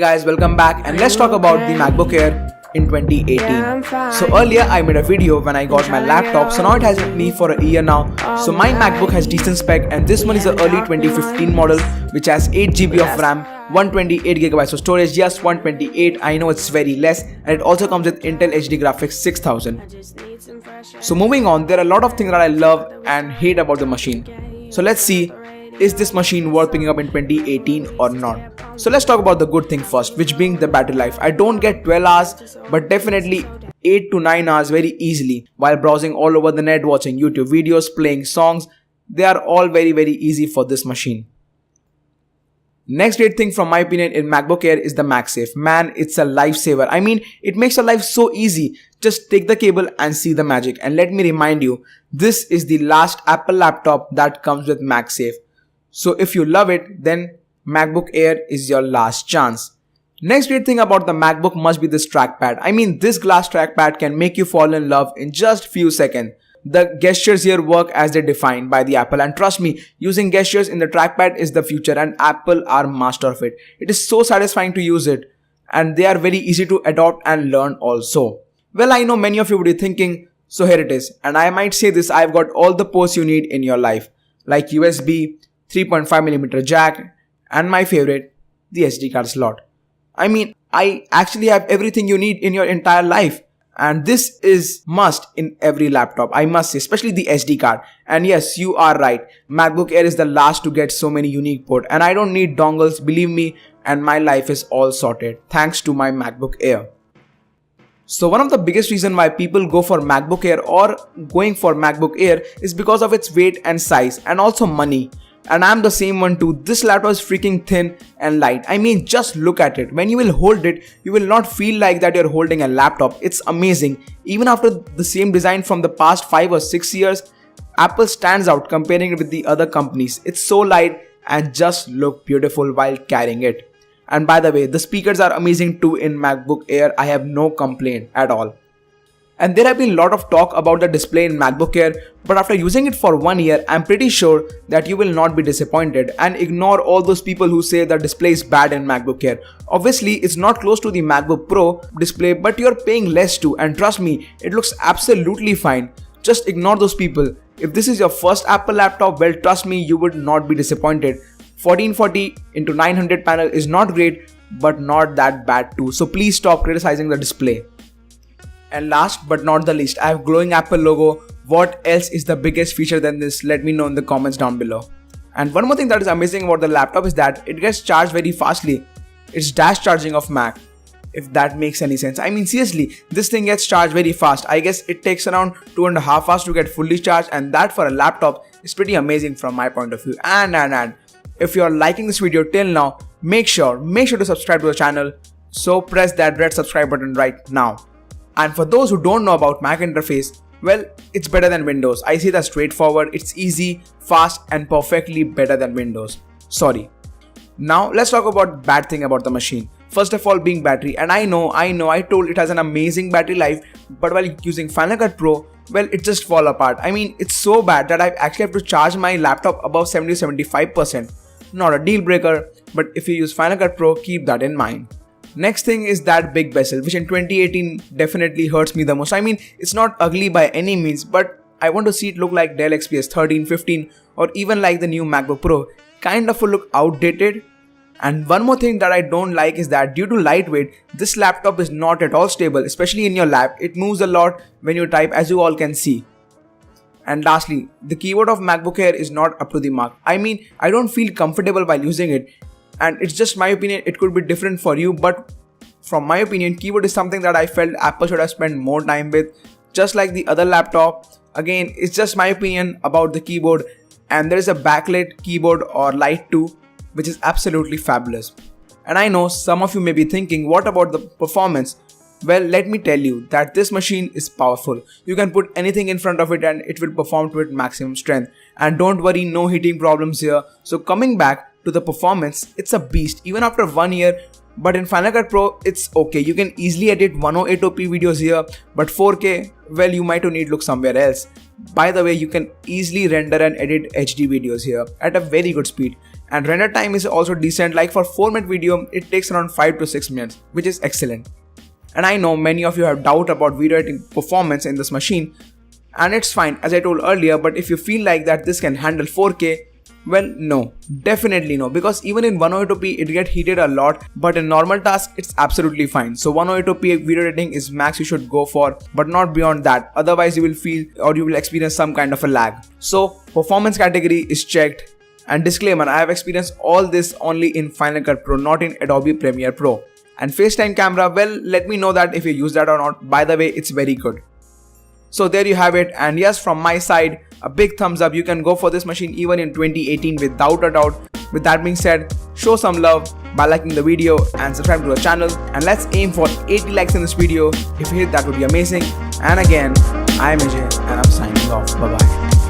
guys, welcome back and let's talk about the MacBook Air in 2018. So earlier I made a video when I got my laptop, so now it has with me for a year now. So my MacBook has decent spec and this one is the early 2015 model which has 8GB of RAM, 128GB of storage. Yes, 128, I know it's very less, and it also comes with Intel HD graphics 6000. So moving on, there are a lot of things that I love and hate about the machine. So let's see, is this machine worth picking up in 2018 or not? So let's talk about the good thing first, which being the battery life. I don't get 12 hours, but definitely 8 to 9 hours very easily while browsing all over the net, watching YouTube videos, playing songs. They are all very easy for this machine. Next great thing from my opinion in MacBook Air is the MagSafe. Man, it's a lifesaver. I mean, it makes your life so easy. Just take the cable and see the magic. And let me remind you, this is the last Apple laptop that comes with MagSafe. So if you love it, then MacBook Air is your last chance. Next great thing about the MacBook must be this trackpad. I mean, this glass trackpad can make you fall in love in just few seconds. The gestures here work as they're defined by the Apple, and trust me, using gestures in the trackpad is the future and Apple are master of it. It is so satisfying to use it and they are very easy to adopt and learn also. Well, I know many of you would be thinking, so here it is, and I might say this, I've got all the ports you need in your life, like USB, 3.5mm jack, and my favorite, the SD card slot. I mean, I actually have everything you need in your entire life. And this is must in every laptop, I must say, especially the SD card. And yes, you are right, MacBook Air is the last to get so many unique ports. And I don't need dongles, believe me, and my life is all sorted thanks to my MacBook Air. So one of the biggest reasons why people go for MacBook Air or going for MacBook Air is because of its weight and size and also money. And I'm the same one too. This laptop is freaking thin and light. I mean, just look at it. When you will hold it, you will not feel like that you're holding a laptop. It's amazing. Even after the same design from the past 5 or 6 years, Apple stands out comparing it with the other companies. It's so light and just look beautiful while carrying it. And by the way, the speakers are amazing too in MacBook Air. I have no complaint at all. And there have been a lot of talk about the display in MacBook Air, but after using it for 1 year, I'm pretty sure that you will not be disappointed, and ignore all those people who say the display is bad in MacBook Air. Obviously, it's not close to the MacBook Pro display, but you're paying less too, and trust me, it looks absolutely fine. Just ignore those people. If this is your first Apple laptop, well, trust me, you would not be disappointed. 1440x900 panel is not great, but not that bad too, so please stop criticizing the display. And last but not the least, I have glowing Apple logo. What else is the biggest feature than this? Let me know in the comments down below. And one more thing that is amazing about the laptop is that it gets charged very fastly. It's dash charging of Mac, if that makes any sense. I mean, seriously, this thing gets charged very fast. I guess it takes around 2.5 hours to get fully charged, and that for a laptop is pretty amazing from my point of view. And if you are liking this video till now, make sure to subscribe to the channel. So press that red subscribe button right now. And for those who don't know about Mac interface, well, it's better than Windows. I say that straightforward. It's easy, fast, and perfectly better than Windows. Sorry. Now let's talk about bad thing about the machine. First of all, being battery. And I know, I told it has an amazing battery life, but while using Final Cut Pro, well, it just fall apart. I mean, it's so bad that I actually have to charge my laptop above 70-75%. Not a deal breaker, but if you use Final Cut Pro, keep that in mind. Next thing is that big bezel, which in 2018 definitely hurts me the most. I mean, it's not ugly by any means, but I want to see it look like Dell XPS 13, 15, or even like the new MacBook Pro. Kind of look outdated. And one more thing that I don't like is that due to lightweight, this laptop is not at all stable, especially in your lap. It moves a lot when you type, as you all can see. And lastly, the keyboard of MacBook Air is not up to the mark. I mean, I don't feel comfortable while using it. And it's just my opinion, it could be different for you, but from my opinion, keyboard is something that I felt Apple should have spent more time with, just like the other laptop. Again, it's just my opinion about the keyboard, and there is a backlit keyboard or light too, which is absolutely fabulous. And I know some of you may be thinking, what about the performance? Well, let me tell you that this machine is powerful. You can put anything in front of it and it will perform to its maximum strength. And don't worry, no heating problems here. So coming back to the performance, it's a beast even after 1 year. But in Final Cut Pro, it's okay. You can easily edit 108p videos here, but 4K, well, you might need look somewhere else. By the way, you can easily render and edit HD videos here at a very good speed. and render time is also decent. Like for 4-minute video, it takes around 5 to 6 minutes, which is excellent. And I know many of you have doubt about video editing performance in this machine, and it's fine as I told earlier, but if you feel like that this can handle 4K, well, no, definitely no, because even in 1080p it gets heated a lot, but in normal tasks it's absolutely fine. So 1080p video editing is max you should go for, but not beyond that, otherwise you will feel or you will experience some kind of a lag. So performance category is checked, and disclaimer, I have experienced all this only in Final Cut Pro, not in Adobe Premiere Pro. And FaceTime camera, well, let me know that if you use that or not. By the way, it's very good. So there you have it, and yes, from my side, a big thumbs up. You can go for this machine even in 2018 without a doubt. With that being said, show some love by liking the video and subscribe to the channel, and let's aim for 80 likes in this video. If you hit that, would be amazing. And again, I am Ajay and I'm signing off. Bye bye.